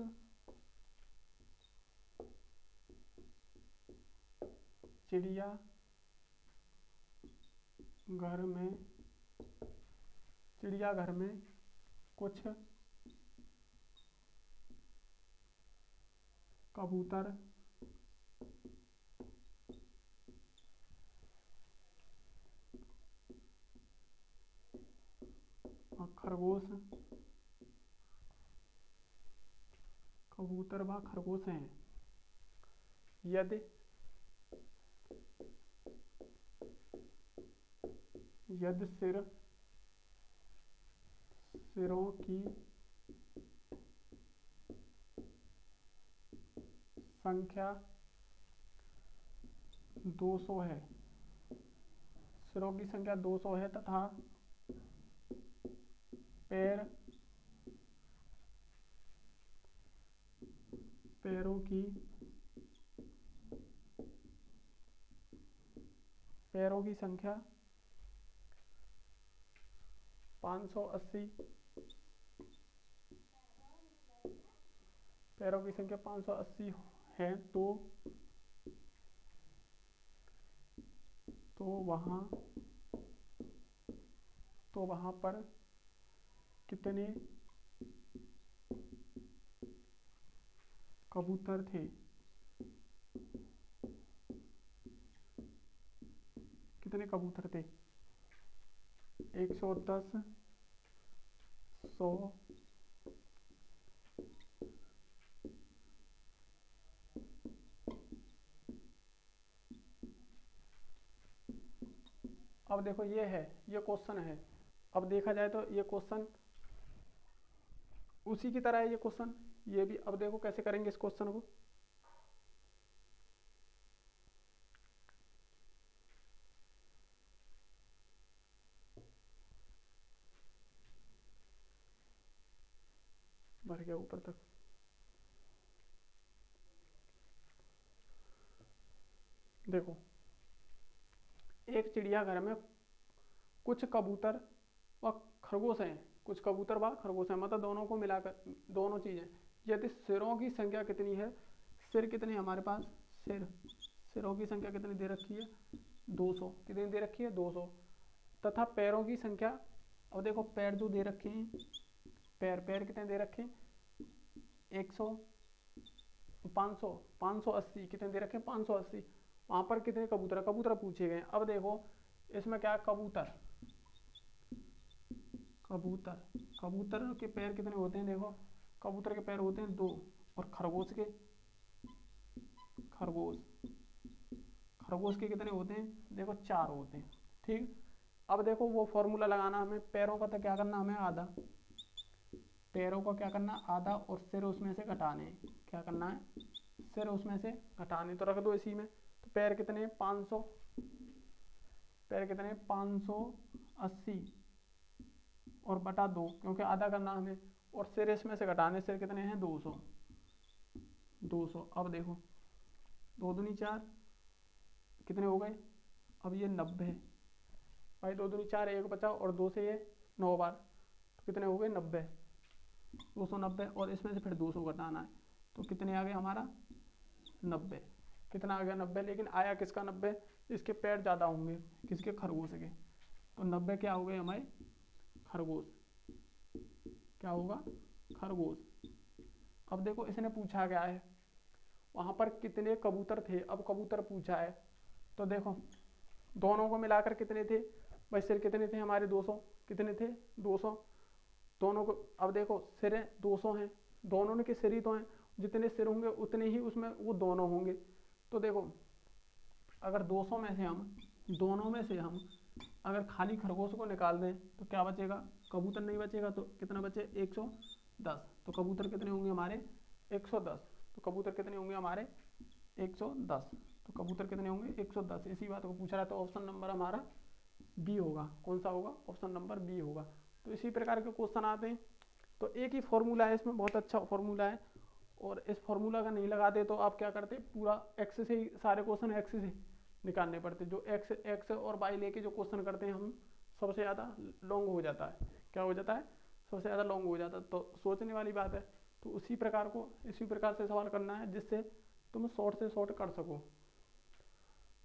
चिड़िया घर में, चिड़ियाघर में कुछ कबूतर और खरगोश, कबूतर व खरगोश हैं। यदि यदि सिरों की संख्या 200 है, सिरों की संख्या 200 है तथा पैर पैरों की संख्या 580 पैरों की संख्या 580 है तो वहां पर कितने कबूतर थे? कितने कबूतर थे? 110, 100, अब देखो ये क्वेश्चन है। अब देखा जाए तो ये क्वेश्चन उसी की तरह है, ये क्वेश्चन ये भी। अब देखो कैसे करेंगे इस क्वेश्चन को। भर गया ऊपर तक। देखो एक चिड़ियाघर में कुछ कबूतर व खरगोश हैं, कुछ कबूतर व खरगोश हैं, मतलब दोनों को मिलाकर दोनों चीजें। यदि सिरों की संख्या कितनी है, सिर कितने हमारे पास, सिरों की संख्या कितनी दे रखी है 200, कितनी दे रखी है 200, तथा पैरों की संख्या, अब देखो पैर जो दे रखे हैं, पैर कितने दे रखे हैं 100, 500, 580 कितने दे रखे हैं 580। वहां पर कितने कबूतर पूछे गए। अब देखो इसमें क्या, कबूतर के पैर कितने होते हैं, देखो कबूतर के पैर होते हैं 2 और खरगोश के कितने होते हैं, देखो 4 होते हैं। ठीक, अब देखो वो फॉर्मूला लगाना हमें, पैरों का तो क्या करना हमें आधा, पैरों का क्या करना आधा, और सिर उसमें से घटाने, क्या करना है सिर उसमें से घटाने, तो रख दो इसी में। तो पैर कितने 500, पैर कितने 580 और बटा 2, क्योंकि आधा करना हमें, और सिर इसमें से घटाने, सिर कितने हैं 200। अब देखो 2 दूनी 4 कितने हो गए, अब ये 90 भाई, 2 दूनी 4 1 बचा, और 2 से ये 9 बार, तो कितने हो गए 90, 290, और इसमें से फिर 200 घटाना है, तो कितने आ गए हमारा 90। कितना आ गया 90, लेकिन आया किसका 90, इसके पैर ज़्यादा होंगे, किसके, खरगोश के, तो 90 क्या हो गए हमारे खरगोश, क्या होगा खरगोश। अब देखो इसने पूछा गया है वहां पर कितने कबूतर थे, अब कबूतर पूछा है, तो देखो दोनों को मिलाकर कितने थे भाई, सिर कितने थे हमारे 200, कितने थे 200, दोनों को, अब देखो सिर 200 हैं, दोनों के सिर ही तो हैं, जितने सिर होंगे उतने ही उसमें वो दोनों होंगे। तो देखो अगर 200 में से हम, दोनों में से हम अगर खाली खरगोश को निकाल दें तो क्या बचेगा, कबूतर नहीं बचेगा, तो कितना बचे 110, तो कबूतर कितने होंगे हमारे 110, तो कबूतर कितने होंगे हमारे 110, तो कबूतर कितने होंगे 110। इसी बात को पूछ रहा है, तो ऑप्शन नंबर हमारा बी होगा। कौन सा होगा, ऑप्शन नंबर बी होगा। तो इसी प्रकार के क्वेश्चन आते हैं। तो एक ही फॉर्मूला है इसमें, बहुत अच्छा फॉर्मूला है, और इस फॉर्मूला का नहीं लगाते तो आप क्या करते, पूरा एक्स से ही सारे क्वेश्चन एक्स से निकालने पड़ते, जो एक्स और वाई लेके जो क्वेश्चन करते हैं हम, सबसे ज़्यादा लॉन्ग हो जाता है, क्या हो जाता है, सबसे ज़्यादा लॉन्ग हो जाता है। तो सोचने वाली बात है, तो इसी प्रकार से सवाल करना है जिससे तुम शॉर्ट से शॉर्ट कर सको।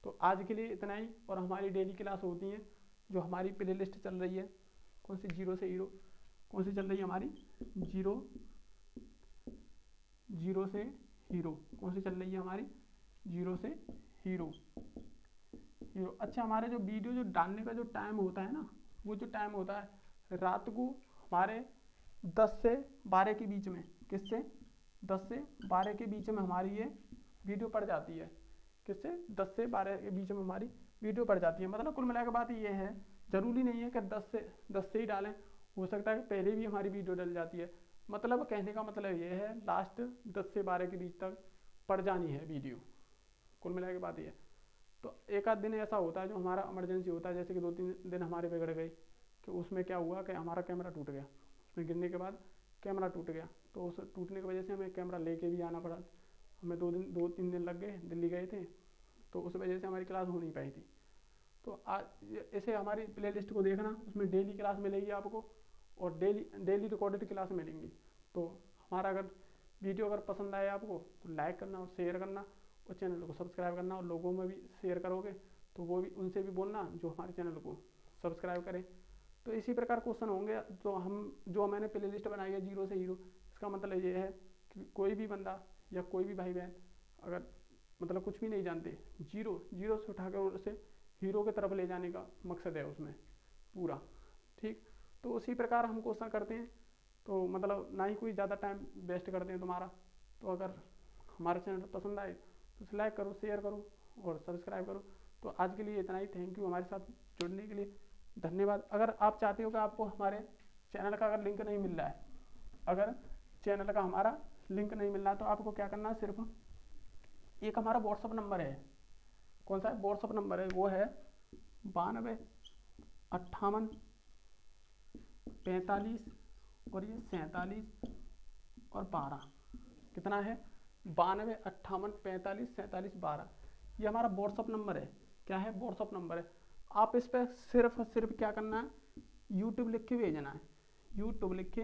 तो आज के लिए इतना ही, और हमारी डेली क्लास होती है, जो हमारी प्ले लिस्ट चल रही है, कौन सी, जीरो से हीरो, कौन सी चल रही है हमारी, जीरो से हीरो, कौन सी चल रही है हमारी, जीरो से हीरो। अच्छा, हमारे जो वीडियो जो डालने का जो टाइम होता है ना, वो जो टाइम होता है रात को हमारे 10 से 12 के बीच में, किससे, 10 से 12 के बीच में हमारी ये वीडियो पड़ जाती है, किससे, 10 से 12 के बीच में हमारी वीडियो पड़ जाती है। मतलब कुल मिलाकर बात ये है, ज़रूरी नहीं है कि 10 से ही डालें, हो सकता है कि पहले भी हमारी वीडियो डल जाती है। मतलब कहने का मतलब ये है, लास्ट 10 से 12 के बीच तक पड़ जानी है वीडियो, कुल मिला के बात ये है। तो एक आध दिन ऐसा होता है जो हमारा इमरजेंसी होता है, जैसे कि 2-3 दिन हमारे बिगड़ गए, कि उसमें क्या हुआ कि हमारा कैमरा टूट गया, उसमें गिरने के बाद कैमरा टूट गया, तो उस टूटने की वजह से हमें कैमरा लेके भी आना पड़ा, हमें 2-3 दिन लग गए, दिल्ली गए थे, तो उस वजह से हमारी क्लास हो नहीं पाई थी। तो आज ऐसे हमारी प्ले लिस्ट को देखना, उसमें डेली क्लास मिलेगी आपको, और डेली रिकॉर्डेड क्लास मिलेंगी। तो हमारा अगर वीडियो अगर पसंद आए आपको तो लाइक करना और शेयर करना, और चैनल को सब्सक्राइब करना, और लोगों में भी शेयर करोगे तो वो भी, उनसे भी बोलना जो हमारे चैनल को सब्सक्राइब करें। तो इसी प्रकार क्वेश्चन होंगे, जो मैंने प्ले लिस्ट बनाई है जीरो से हीरो, इसका मतलब ये है कि कोई भी बंदा या कोई भी भाई बहन अगर मतलब कुछ भी नहीं जानते, जीरो से उठाकर उसे हीरो की तरफ ले जाने का मकसद है उसमें पूरा, ठीक। तो उसी प्रकार हम क्वेश्चन करते हैं, तो मतलब ना ही कोई ज़्यादा टाइम वेस्ट करते हैं तुम्हारा। तो अगर हमारा चैनल पसंद आए तो उसे लाइक करो, शेयर करो और सब्सक्राइब करो। तो आज के लिए इतना ही, थैंक यू हमारे साथ जुड़ने के लिए, धन्यवाद। अगर आप चाहते हो कि आपको हमारे चैनल का अगर लिंक नहीं मिल रहा है, अगर चैनल का हमारा लिंक नहीं मिल रहा है, तो आपको क्या करना है, सिर्फ एक हमारा व्हाट्सअप नंबर है, कौन सा है व्हाट्सअप नंबर है, वो है 92 58 45 और ये 47 और 12, कितना है, 92 58 45 47 12, ये हमारा व्हाट्सअप नंबर है। क्या है, व्हाट्सअप नंबर है। आप इस पर सिर्फ और सिर्फ क्या करना है, यूट्यूब लिख के भेजना है, यूट्यूब लिख के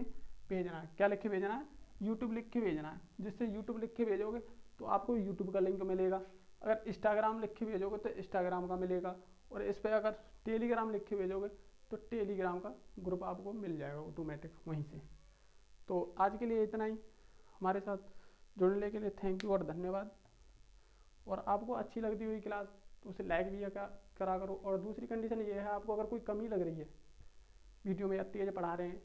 भेजना है, क्या लिख के भेजना है, यूट्यूब लिख के भेजना है। जिससे यूट्यूब लिख के भेजोगे तो आपको यूट्यूब का लिंक मिलेगा, अगर इंस्टाग्राम लिख के भेजोगे तो इंस्टाग्राम का मिलेगा, और इस पर अगर टेलीग्राम लिख के भेजोगे तो टेलीग्राम का ग्रुप आपको मिल जाएगा ऑटोमेटिक वहीं से। तो आज के लिए इतना ही, हमारे साथ जुड़ने के लिए थैंक यू और धन्यवाद। और आपको अच्छी लगती हुई क्लास तो उसे लाइक भी करा करो। और दूसरी कंडीशन ये है, आपको अगर कोई कमी लग रही है वीडियो में, या तेज़ पढ़ा रहे हैं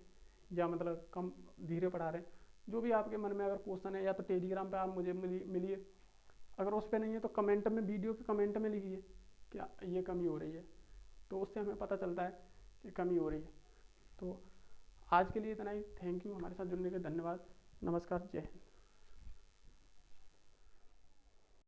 या मतलब कम धीरे पढ़ा रहे हैं, जो भी आपके मन में अगर क्वेश्चन है, या तो टेलीग्राम पे आप मुझे मिलिए, अगर उस पर नहीं है तो कमेंट में, वीडियो के कमेंट में लिखिए क्या ये कमी हो रही है, तो उससे हमें पता चलता है कि कमी हो रही है। तो आज के लिए इतना ही, थैंक यू हमारे साथ जुड़ने के, धन्यवाद, नमस्कार, जय हिंद।